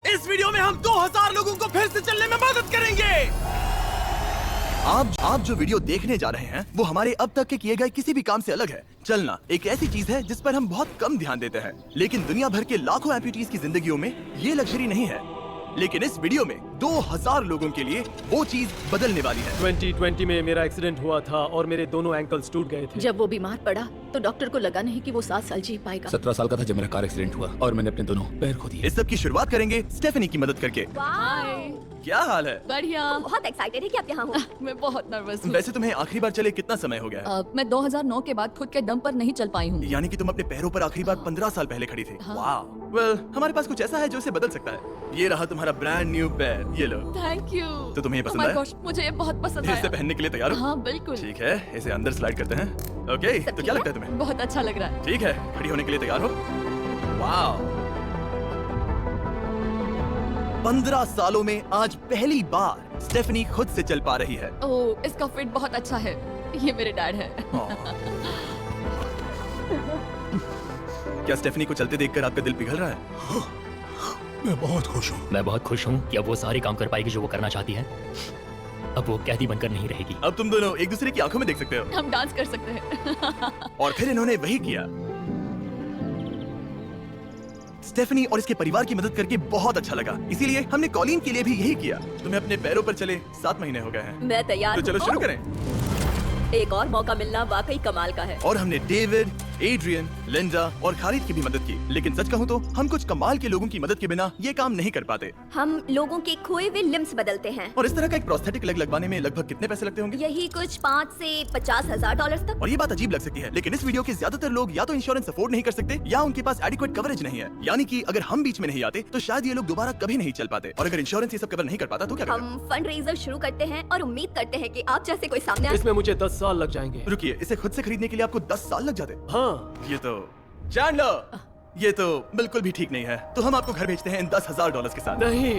इस वीडियो में हम 2000 लोगों को फिर से चलने में मदद करेंगे। आप जो वीडियो देखने जा रहे हैं वो हमारे अब तक के किए गए किसी भी काम से अलग है। चलना एक ऐसी चीज है जिस पर हम बहुत कम ध्यान देते हैं, लेकिन दुनिया भर के लाखों एम्पुटीज की जिंदगियों में ये लग्जरी नहीं है। लेकिन इस वीडियो में 2000 लोगों के लिए वो चीज बदलने वाली है। 2020 में मेरा एक्सीडेंट हुआ था और मेरे दोनों एंकल्स टूट गए थे। जब वो बीमार पड़ा तो डॉक्टर को लगा नहीं कि वो 7 साल जी पाएगा। 17 साल का था जब मेरा कार एक्सीडेंट हुआ और मैंने अपने दोनों पैर खो दिए। इस सब की शुरुआत करेंगे स्टेफनी की मदद करके। क्या हाल है? बढ़िया। बहुत एक्साइटेड है कि आप यहाँ हो। मैं बहुत नर्वस हूँ। वैसे तुम्हें आखिरी बार चले कितना समय हो गया है? मैं 2009 के बाद खुद के दम पर नहीं चल पाई हूँ। यानी कि तुम अपने पैरों पर आखिरी बार 15 साल पहले खड़ी थी। वाह। वेल, हमारे पास कुछ ऐसा है जो इसे बदल सकता है। ये रहा तुम्हारा ब्रांड न्यू पैर, ये लो। Thank you. तो तुम्हें ये पसंद Oh my आया? gosh, मुझे ये बहुत पसंद आया। इसे पहनने के लिए तैयार हो? हाँ बिल्कुल। ठीक है, इसे अंदर स्लाइड करते हैं। ओके, तो क्या लगता है तुम्हें? बहुत अच्छा लग रहा है। ठीक है, खड़ी होने के लिए तैयार हो? वाह। 15 सालों में आज पहली बार स्टेफनी खुद से चल पा रही है। ओह, इसका फिट बहुत अच्छा है। ये मेरे डैड है। क्या स्टेफनी को चलते देखकर आपका दिल पिघल रहा है? मैं बहुत खुश हूँ कि अब वो सारे काम कर पाएगी जो वो करना चाहती है। अब वो कैदी बनकर नहीं रहेगी। अब तुम दोनों एक दूसरे की आंखों में देख सकते हो। हम डांस कर सकते हैं। और फिर इन्होंने वही किया। स्टेफनी और इसके परिवार की मदद करके बहुत अच्छा लगा, इसीलिए हमने कॉलिन के लिए भी यही किया। तुम्हें अपने पैरों पर चले 7 महीने हो गए हैं। मैं तैयार तो चलो हूँ। शुरू करें। एक और मौका मिलना वाकई कमाल का है। और हमने डेविड, एड्रियन, लिंडा और खालिद की भी मदद की। लेकिन सच कहूँ तो हम कुछ कमाल के लोगों की मदद के बिना ये काम नहीं कर पाते। हम लोगों के खोए हुए लिम्स बदलते हैं। और इस तरह का एक प्रोस्थेटिक लेग लगवाने में लगभग कितने पैसे लगते होंगे? यही कुछ 5 से 50 हजार डॉलर तक। और ये बात अजीब लग सकती है, लेकिन इस वीडियो के ज्यादातर लोग या तो इंश्योरेंस अफोर्ड नहीं कर सकते या उनके पास एडिक्वेट कवरेज नहीं है। यानी कि अगर हम बीच में नहीं आते तो शायद ये लोग दोबारा कभी नहीं चल पाते। और अगर इंश्योरेंस ये सब कवर नहीं कर पाता तो क्या करें? हम फंड रेजर शुरू करते हैं और उम्मीद करते हैं कि आप जैसे कोई सामने आए। इसमें मुझे 10 साल लग जाएंगे। रुकिए, इसे खुद से खरीदने के लिए आपको 10 साल लग जाते? हाँ। ये तो चैंडलर, ये तो बिल्कुल भी ठीक नहीं है। तो हम आपको घर भेजते हैं इन $10,000 के साथ। नहीं।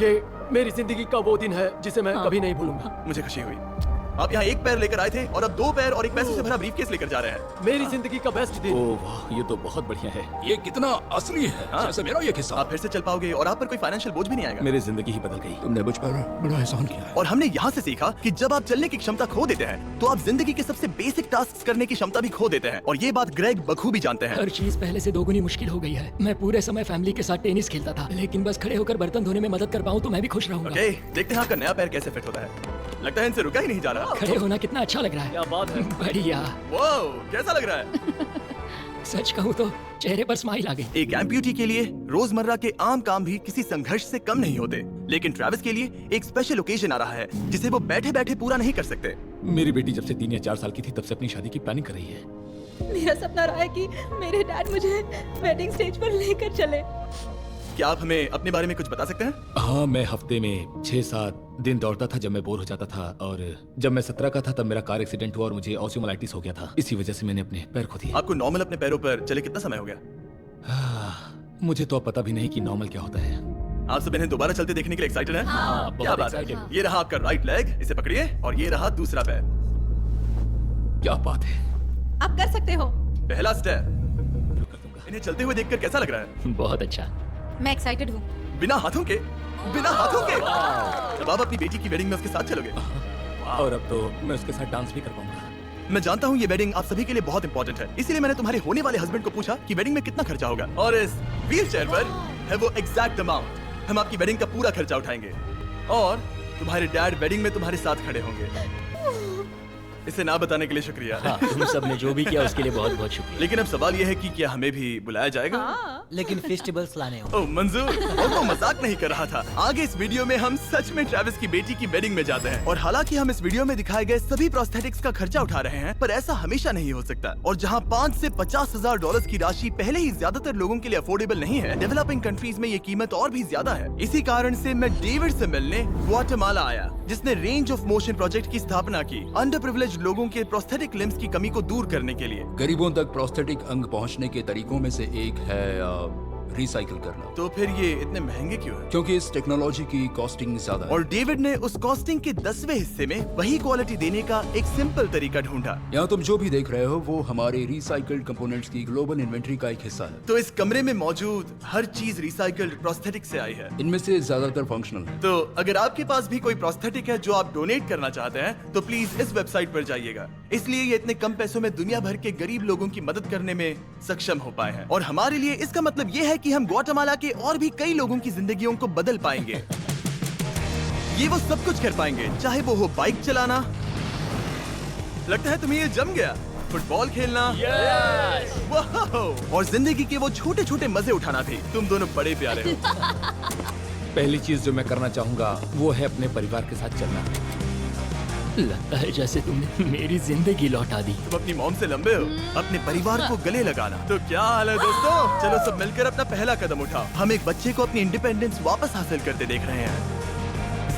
ये मेरी जिंदगी का वो दिन है जिसे मैं कभी नहीं भूलूंगा। मुझे खुशी हुई। आप यहाँ एक पैर लेकर आए थे और अब 2 पैर और एक पैसे से भरा ब्रीफकेस लेकर जा रहे हैं। मेरी जिंदगी का बेस्ट दिन। ओह वाह, ये तो बहुत बढ़िया है। ये कितना असली है, हाँ। जैसे मेरा ये किस्सा। आप फिर से चल पाओगे और आप पर कोई फाइनेंशियल बोझ भी नहीं आएगा। मेरी जिंदगी ही बदल गई। तुमने मुझ पर बड़ा एहसान किया है। और हमने यहाँ से सीखा कि जब आप चलने की क्षमता खो देते हैं तो आप जिंदगी के सबसे बेसिक टास्क करने की क्षमता भी खो देते हैं। और ये बात ग्रेग बखूबी जानते हैं। हर चीज पहले से दोगुनी मुश्किल हो गई है। मैं पूरे समय फैमिली के साथ टेनिस खेलता था, लेकिन बस खड़े होकर बर्तन धोने में मदद कर पाऊँ तो मैं भी खुश रहूंगा। ओके, देखते हैं आपका नया पैर कैसे फिट होता है। लगता है इनसे रुका ही नहीं जा रहा। खड़े होना कितना अच्छा लग रहा है। क्या बात है। बढ़िया। वाओ, कैसा लग रहा है? सच कहूँ तो चेहरे पर स्माइल आ गई। एक एम्प्यूटी के लिए रोजमर्रा के आम काम भी किसी संघर्ष से कम नहीं होते, लेकिन ट्रेविस के लिए एक स्पेशल ओकेजन आ रहा है जिसे वो बैठे बैठे पूरा नहीं कर सकते। मेरी बेटी जब से 3 या 4 साल की थी तब से अपनी शादी की प्लानिंग कर रही है। मेरा सपना रहा है कि मेरे डैड मुझे वेडिंग स्टेज पर लेकर चले। क्या आप हमें अपने बारे में कुछ बता सकते हैं? हाँ, मैं हफ्ते में 6-7 दिन दौड़ता था जब मैं बोर हो जाता था। और जब मैं 17 का था तब मेरा कार एक्सीडेंट हुआ और मुझे ऑस्टियोमाइटिस हो गया था। इसी वजह से मैंने अपने पैर खो दिए। आपको नॉर्मल अपने पैरों पर चले कितना समय हो गया? मुझे तो अब पता भी नहीं कि नॉर्मल क्या होता है। आप सब इन्हें दोबारा चलते देखने के लिए एक्साइटेड हैं? हाँ, क्या बहुत बात है। excited। ये रहा आपका राइट लेग, इसे पकड़िए, और ये रहा दूसरा पैर। क्या बात है। आप कर सकते हो। पहला स्टेप। कर दूंगा। इन्हें चलते हुए देखकर कैसा लग रहा है? बहुत अच्छा। मैं एक्साइटेड हूँ। बिना हाथों के? बिना हाथों के? अब आप अपनी बेटी की वेडिंग में उसके साथ चलोगे? और अब तो मैं उसके साथ डांस भी कर पाऊंगा। मैं जानता हूँ ये वेडिंग आप सभी के लिए बहुत इंपॉर्टेंट है, इसीलिए मैंने तुम्हारे होने वाले हस्बैंड को पूछा कि वेडिंग में कितना खर्चा होगा। और इस व्हील चेयर पर है वो एग्जैक्ट अमाउंट। हम आपकी वेडिंग का पूरा खर्चा उठाएंगे और तुम्हारे डैड वेडिंग में तुम्हारे साथ खड़े होंगे। इसे ना बताने के लिए शुक्रिया। हाँ, तुम सब ने जो भी किया उसके लिए बहुत बहुत शुक्रिया। लेकिन अब सवाल यह है कि क्या हमें भी बुलाया जाएगा? लेकिन फेस्टिवल्स लाने हो। ओह मंजूर, वो मजाक नहीं कर रहा था। आगे इस वीडियो में हम सच में ट्रेविस की बेटी की वेडिंग में जाते हैं। और हालांकि हम इस वीडियो में दिखाए गए सभी प्रोस्थेटिक्स का खर्चा उठा रहे हैं, पर ऐसा हमेशा नहीं हो सकता। और जहां 5 से 50 हजार डॉलर की राशि पहले ही ज्यादातर लोगों के लिए अफोर्डेबल नहीं है, डेवलपिंग कंट्रीज में ये कीमत और भी ज्यादा है। इसी कारण से मैं डेविड से मिलने ग्वाटेमाला आया, जिसने रेंज ऑफ मोशन प्रोजेक्ट की स्थापना की अंडर प्रिविलेज्ड लोगों के प्रोस्थेटिक लिम्स की कमी को दूर करने के लिए। गरीबों तक प्रोस्थेटिक अंग पहुंचने के तरीकों में से एक है रिसाइकिल करना। तो फिर ये इतने महंगे क्यों है? क्योंकि इस टेक्नोलॉजी की कॉस्टिंग ज्यादा है। और डेविड ने उस कॉस्टिंग के 10वें हिस्से में वही क्वालिटी देने का एक सिंपल तरीका ढूंढा। यहाँ तुम जो भी देख रहे हो वो हमारे रिसाइकल्ड कंपोनेंट्स की ग्लोबल इन्वेंट्री का एक हिस्सा है। तो इस कमरे में मौजूद हर चीज रिसाइकल्ड प्रोस्थेटिक से आई है। इनमें से ज्यादातर फंक्शनल है। तो अगर आपके पास भी कोई प्रोस्थेटिक है जो आप डोनेट करना चाहते हैं तो प्लीज इस वेबसाइट पर जाइएगा। इसलिए ये इतने कम पैसों में दुनिया भर के गरीब लोगों की मदद करने में सक्षम हो पाए हैं। और हमारे लिए इसका मतलब ये है कि हम ग्वाटेमाला के और भी कई लोगों की जिंदगियों को बदल पाएंगे। ये वो सब कुछ कर पाएंगे, चाहे वो हो बाइक चलाना, लगता है तुम्हें ये जम गया, फुटबॉल खेलना, वाह, और जिंदगी के वो छोटे छोटे मजे उठाना भी। तुम दोनों बड़े प्यारे हो। पहली चीज जो मैं करना चाहूंगा वो है अपने परिवार के साथ चलना। लगता है जैसे तुमने मेरी जिंदगी लौटा दी। तुम अपनी मॉम से लंबे हो, अपने परिवार को गले लगाना। तो क्या हाल है दोस्तों? चलो सब मिलकर अपना पहला कदम उठाओ। हम एक बच्चे को अपनी इंडिपेंडेंस वापस हासिल करते देख रहे हैं।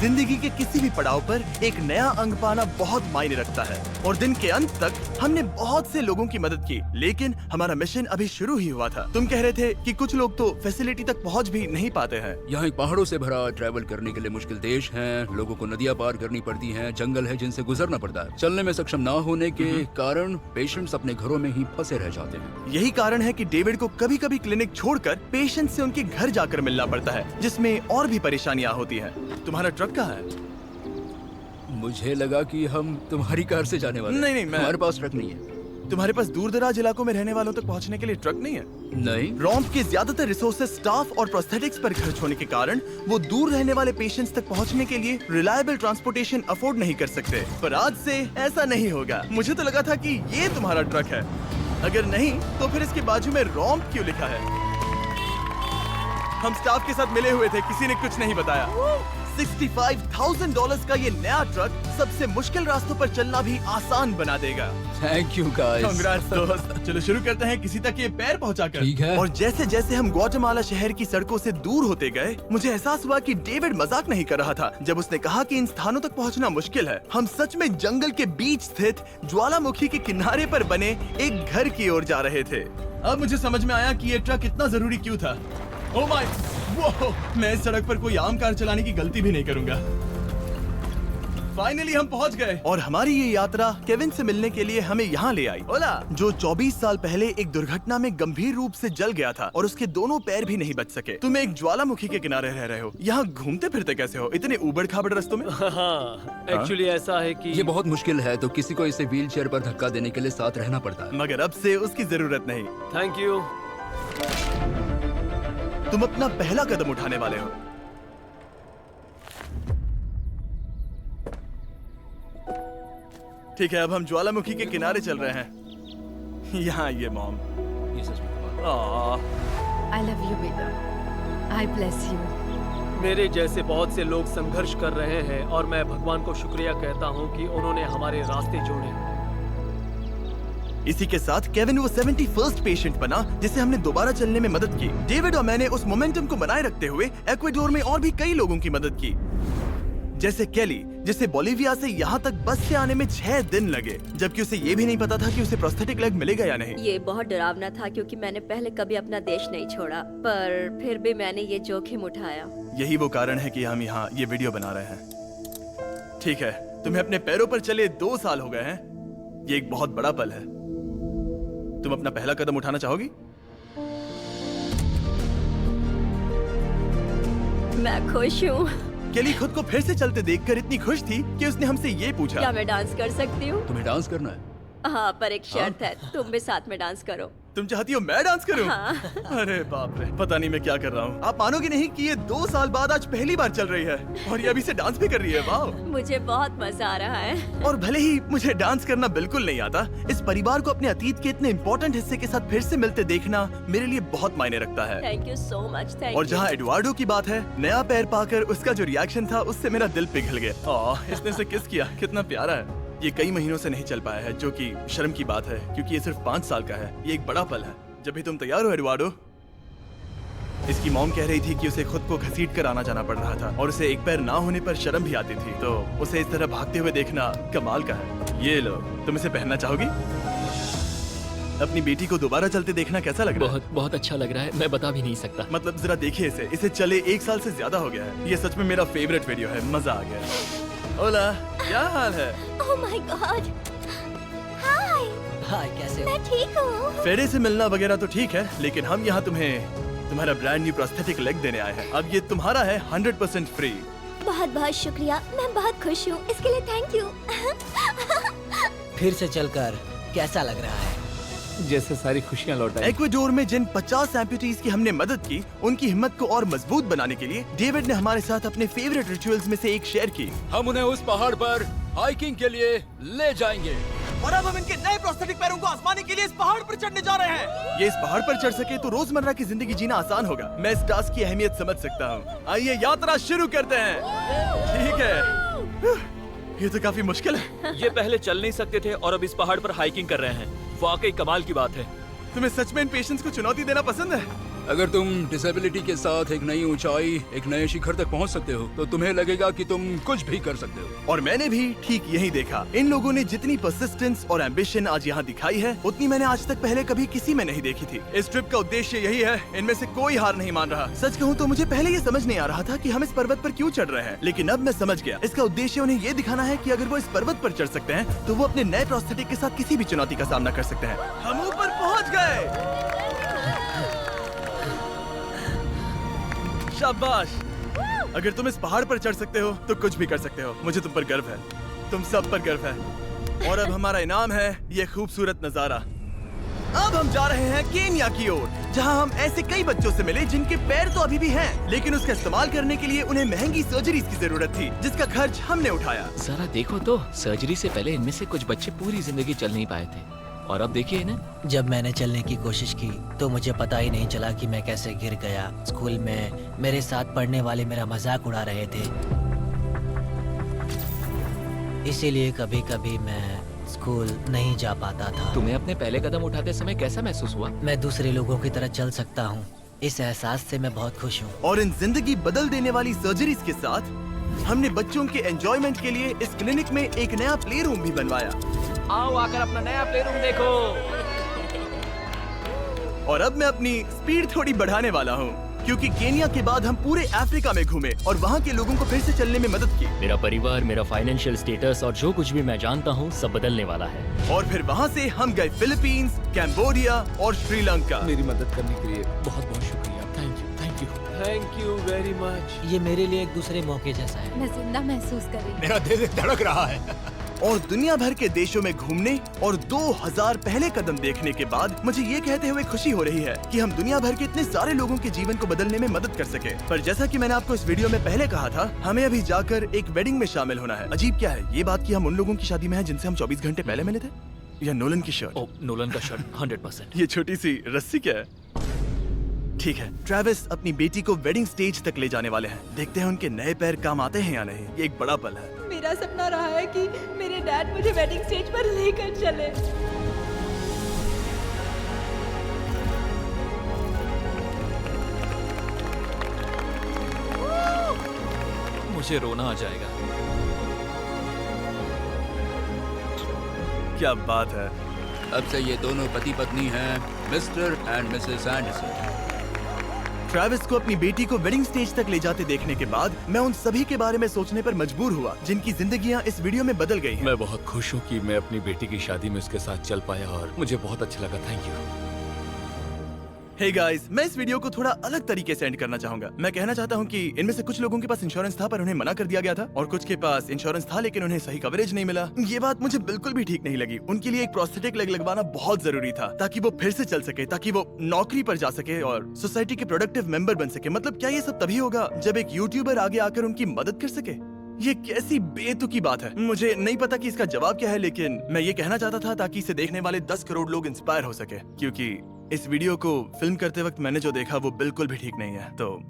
जिंदगी के किसी भी पड़ाव पर एक नया अंग पाना बहुत मायने रखता है। और दिन के अंत तक हमने बहुत से लोगों की मदद की, लेकिन हमारा मिशन अभी शुरू ही हुआ था। तुम कह रहे थे कि कुछ लोग तो फैसिलिटी तक पहुंच भी नहीं पाते हैं। यहाँ एक पहाड़ों से भरा ट्रैवल करने के लिए मुश्किल देश है। लोगों को नदियाँ पार करनी पड़ती हैं, जंगल है जिनसे गुजरना पड़ता है। चलने में सक्षम न होने के कारण पेशेंट्स अपने घरों में ही फंसे रह जाते हैं। यही कारण है कि डेविड को कभी कभी क्लिनिक छोड़कर पेशेंट से उनके घर जाकर मिलना पड़ता है, जिसमें और भी परेशानियां होती हैं। तुम्हारा ट्रक कहाँ है? मुझे लगा कि हम तुम्हारी कार से जाने वाले हैं। नहीं, मैं- हमारे पास ट्रक नहीं है। तुम्हारे पास दूर दराज इलाकों में रहने वालों तक पहुंचने के लिए ट्रक नहीं है? नहीं। रॉम्प के ज्यादातर रिसोर्सेज स्टाफ और प्रोस्थेटिक्स पर खर्च होने के कारण वो दूर रहने वाले पेशेंट्स तक पहुंचने के लिए रिलायबल ट्रांसपोर्टेशन अफोर्ड नहीं कर सकते। पर आज से ऐसा नहीं होगा। मुझे तो लगा था कि ये तुम्हारा ट्रक है। अगर नहीं तो फिर इसके बाजू में रॉम्प क्यों लिखा है? हम स्टाफ के साथ मिले हुए थे, किसी ने कुछ नहीं बताया। $65,000 का ये नया ट्रक सबसे मुश्किल रास्तों पर चलना भी आसान बना देगा। Thank you guys. कांग्रेस दोस्त। चलो शुरू करते हैं किसी तक ये पैर पहुंचाकर। ठीक है। और जैसे जैसे हम ग्वाटेमाला शहर की सड़कों से दूर होते गए, मुझे एहसास हुआ कि डेविड मजाक नहीं कर रहा था जब उसने कहा कि इन स्थानों तक पहुंचना मुश्किल है। हम सच में जंगल के बीच स्थित ज्वालामुखी के किनारे पर बने एक घर की ओर जा रहे थे। अब मुझे समझ में आया कि ये ट्रक इतना जरूरी क्यों था। ओह माय, वो मैं इस सड़क पर कोई आम कार चलाने की गलती भी नहीं करूंगा। फाइनली हम पहुंच गए और हमारी ये यात्रा केविन से मिलने के लिए हमें यहाँ ले आई। ओला, जो 24 साल पहले एक दुर्घटना में गंभीर रूप से जल गया था और उसके दोनों पैर भी नहीं बच सके। तुम एक ज्वालामुखी के किनारे रह रहे हो, यहाँ घूमते फिरते कैसे हो इतने उबड़ खाबड़ रास्तों में? हाँ, एक्चुअली ऐसा है कि ये बहुत मुश्किल है, तो किसी को इसे व्हील चेयर पर धक्का देने के लिए साथ रहना पड़ता है। मगर अब से उसकी जरूरत नहीं। Thank you. तुम अपना पहला कदम उठाने वाले हो। ठीक है, अब हम ज्वालामुखी के किनारे चल रहे हैं। यहाँ आइए मॉम। आई लव यू बेटा, आई ब्लेस यू। मेरे जैसे बहुत से लोग संघर्ष कर रहे हैं और मैं भगवान को शुक्रिया कहता हूँ कि उन्होंने हमारे रास्ते जोड़े। इसी के साथ केविन वो 71st पेशेंट बना जिसे हमने दोबारा चलने में मदद की। डेविड और मैंने उस मोमेंटम को बनाए रखते हुए एक्वाडोर में और भी कई लोगों की मदद की, जैसे केली, जिसे बोलिविया से यहाँ तक बस से आने में 6 दिन लगे, जबकि उसे ये भी नहीं पता था कि उसे प्रोस्थेटिक लेग मिलेगा या नहीं। ये बहुत डरावना था क्योंकि मैंने पहले कभी अपना देश नहीं छोड़ा, पर फिर भी मैंने ये जोखिम उठाया। यही वो कारण है कि हम यहाँ ये वीडियो बना रहे हैं। ठीक है, तुम्हें अपने पैरों पर चले 2 साल हो गए हैं। ये एक बहुत बड़ा पल है। तुम अपना पहला कदम उठाना चाहोगी? मैं खुश हूँ। केली खुद को फिर से चलते देखकर इतनी खुश थी कि उसने हमसे ये पूछा, क्या मैं डांस कर सकती हूँ? तुम्हें डांस करना है? हाँ, पर एक शर्त है, तुम भी साथ में डांस करो। तुम चाहती हो मैं डांस करूं? हाँ। अरे बाप रे, पता नहीं मैं क्या कर रहा हूँ। आप मानोगे नहीं कि ये 2 साल बाद आज पहली बार चल रही है और ये अभी से डांस भी कर रही है। वाह, मुझे बहुत मजा आ रहा है। और और भले ही मुझे डांस करना बिल्कुल नहीं आता, इस परिवार को अपने अतीत के इतने इम्पोर्टेंट हिस्से के साथ फिर से मिलते देखना मेरे लिए बहुत मायने रखता है। Thank you so much. Thank और यू। जहाँ एडवार्डो की बात है, नया पैर पाकर उसका जो रिएक्शन था उससे मेरा दिल पिघल गया। इसने उसे किस किया, कितना प्यारा है। ये कई महीनों से नहीं चल पाया है, जो कि शर्म की बात है क्योंकि ये सिर्फ 5 साल का है। ये एक बड़ा पल है। जब भी तुम तैयार हो एडवार्डो। इसकी मॉम कह रही थी कि उसे खुद को घसीट कर आना जाना पड़ रहा था और उसे एक पैर ना होने पर शर्म भी आती थी, तो उसे इस तरह भागते हुए देखना कमाल का है। ये लो, तुम इसे पहनना चाहोगी? अपनी बेटी को दोबारा चलते देखना कैसा लग रहा है? बहुत बहुत अच्छा लग रहा है, मैं बता भी नहीं सकता। मतलब जरा देखिए इसे चले 1 साल से ज्यादा हो गया है। ये सच में मेरा फेवरेट वीडियो है, मजा आ गया। ओला, क्या हाल है? ओह माय गॉड, हाय, हाय, कैसे हो? मैं ठीक हूँ। फेरे से मिलना वगैरह तो ठीक है, लेकिन हम यहाँ तुम्हें तुम्हारा ब्रांड न्यू प्रोस्थेटिक लेग देने आए हैं। अब ये तुम्हारा है 100% फ्री। बहुत बहुत शुक्रिया, मैं बहुत खुश हूँ, इसके लिए थैंक यू। फिर से चलकर कैसा लग रहा है? जैसे सारी खुशियाँ लौट आई। इक्वाडोर में जिन 50 एम्पुटीज की हमने मदद की, उनकी हिम्मत को और मजबूत बनाने के लिए डेविड ने हमारे साथ अपने फेवरेट रिचुअल्स में से एक शेयर की। हम उन्हें उस पहाड़ पर हाइकिंग के लिए ले जाएंगे। और अब हम इनके नए प्रोस्थेटिक पैरों को आजमाने के लिए इस पहाड़ पर चढ़ने जा रहे हैं। ये इस पहाड़ पर चढ़ सके तो रोजमर्रा की जिंदगी जीना आसान होगा। मैं इस टास्क की अहमियत समझ सकता हूँ। आइए यात्रा शुरू करते हैं। ठीक है, ये तो काफी मुश्किल है। ये पहले चल नहीं सकते थे और अब इस पहाड़ पर हाइकिंग कर रहे हैं। वाकई कमाल की बात है। तुम्हें सच में इन पेशेंट्स को चुनौती देना पसंद है? अगर तुम डिसेबिलिटी के साथ एक नई ऊंचाई, एक नए शिखर तक पहुंच सकते हो, तो तुम्हें लगेगा कि तुम कुछ भी कर सकते हो। और मैंने भी ठीक यही देखा। इन लोगों ने जितनी परसिस्टेंस और एम्बिशन आज यहाँ दिखाई है, उतनी मैंने आज तक पहले कभी किसी में नहीं देखी थी। इस ट्रिप का उद्देश्य यही है, इनमें से कोई हार नहीं मान रहा। सच कहूँ तो मुझे पहले ये समझ नहीं आ रहा था कि हम इस पर्वत पर क्यों चढ़ रहे हैं, लेकिन अब मैं समझ गया। इसका उद्देश्य उन्हें ये दिखाना है कि अगर वो इस पर्वत पर चढ़ सकते हैं, तो वो अपने नए प्रोस्थेटिक के साथ किसी भी चुनौती का सामना कर सकते हैं। हम ऊपर पहुँच गए। शाबाश। अगर तुम इस पहाड़ पर चढ़ सकते हो तो कुछ भी कर सकते हो। मुझे तुम पर गर्व है, तुम सब पर गर्व है। और अब हमारा इनाम है ये खूबसूरत नजारा। अब हम जा रहे हैं केन्या की ओर, जहां हम ऐसे कई बच्चों से मिले जिनके पैर तो अभी भी हैं, लेकिन उसका इस्तेमाल करने के लिए उन्हें महंगी सर्जरीज की जरूरत थी, जिसका खर्च हमने उठाया। जरा देखो तो, सर्जरी से पहले इनमें से कुछ बच्चे पूरी जिंदगी चल नहीं पाए थे, और अब देखिए इन्हें। जब मैंने चलने की कोशिश की तो मुझे पता ही नहीं चला कि मैं कैसे गिर गया। स्कूल में मेरे साथ पढ़ने वाले मेरा मजाक उड़ा रहे थे, इसीलिए कभी कभी मैं स्कूल नहीं जा पाता था। तुम्हें अपने पहले कदम उठाते समय कैसा महसूस हुआ? मैं दूसरे लोगों की तरह चल सकता हूँ, इस एहसास से मैं बहुत खुश हूँ। और इन जिंदगी बदल देने वाली सर्जरीज के साथ हमने बच्चों के एंजॉयमेंट के लिए इस क्लिनिक में एक नया प्ले रूम भी बनवाया। आओ आकर अपना नया प्ले रूम देखो। और अब मैं अपनी स्पीड थोड़ी बढ़ाने वाला हूँ, क्योंकि केन्या के बाद हम पूरे अफ्रीका में घूमे और वहाँ के लोगों को फिर से चलने में मदद की। मेरा परिवार, मेरा फाइनेंशियल स्टेटस और जो कुछ भी मैं जानता हूँ सब बदलने वाला है। और फिर वहाँ से हम गए फिलीपींस, कैम्बोडिया और श्रीलंका। मेरी मदद करने के लिए बहुत बहुत शुक्रिया। Thank you, thank you. Thank you very much. ये मेरे लिए एक दूसरे मौके जैसा है। मैं जिंदा महसूस कर रही हूँ। मेरा दिल धड़क रहा है। और दुनिया भर के देशों में घूमने और 2000 पहले कदम देखने के बाद मुझे ये कहते हुए खुशी हो रही है कि हम दुनिया भर के इतने सारे लोगों के जीवन को बदलने में मदद कर सके। पर जैसा कि मैंने आपको इस वीडियो में पहले कहा था, हमें अभी जाकर एक वेडिंग में शामिल होना है। अजीब क्या है ये बात कि हम उन लोगों की शादी में हैं जिनसे हम 24 घंटे पहले मिले थे। या नोलन की शर्ट। ओ, नोलन का शर्ट 100%। ये छोटी सी रस्सी क्या है? ठीक है, ट्रेविस अपनी बेटी को वेडिंग स्टेज तक ले जाने वाले हैं। देखते हैं उनके नए पैर काम आते हैं या नहीं। ये एक बड़ा पल है। मेरा सपना रहा है कि मेरे डैड मुझे वेडिंग स्टेज पर लेकर चले। मुझे रोना आ जाएगा। क्या बात है। अब से ये दोनों पति पत्नी हैं, mister and Mrs Anderson. Travis को अपनी बेटी को वेडिंग स्टेज तक ले जाते देखने के बाद मैं उन सभी के बारे में सोचने पर मजबूर हुआ जिनकी जिंदगियां इस वीडियो में बदल गई हैं। मैं बहुत खुश हूँ कि मैं अपनी बेटी की शादी में उसके साथ चल पाया और मुझे बहुत अच्छा लगा। Thank you. हे गाइस, मैं इस वीडियो को थोड़ा अलग तरीके से एंड करना चाहूंगा। मैं कहना चाहता हूँ कि इनमें से कुछ लोगों के पास इंश्योरेंस था पर उन्हें मना कर दिया गया था, और कुछ के पास इंश्योरेंस था लेकिन उन्हें सही कवरेज नहीं मिला। ये बात मुझे बिल्कुल भी ठीक नहीं लगी। उनके लिए एक प्रोस्थेटिक लेग लगवाना बहुत जरूरी था ताकि वो फिर से चल सके, ताकि वो नौकरी पर जा सके और सोसाइटी के प्रोडक्टिव मेंबर बन सके। मतलब क्या ये सब तभी होगा जब एक यूट्यूबर आगे आकर उनकी मदद कर सके? ये कैसी बेतुकी बात है। मुझे नहीं पता कि इसका जवाब क्या है, लेकिन मैं ये कहना चाहता था ताकि इसे देखने वाले 10 करोड़ लोग इंस्पायर हो सके, क्योंकि इस वीडियो को फिल्म करते वक्त मैंने जो देखा वो बिल्कुल भी ठीक नहीं है। तो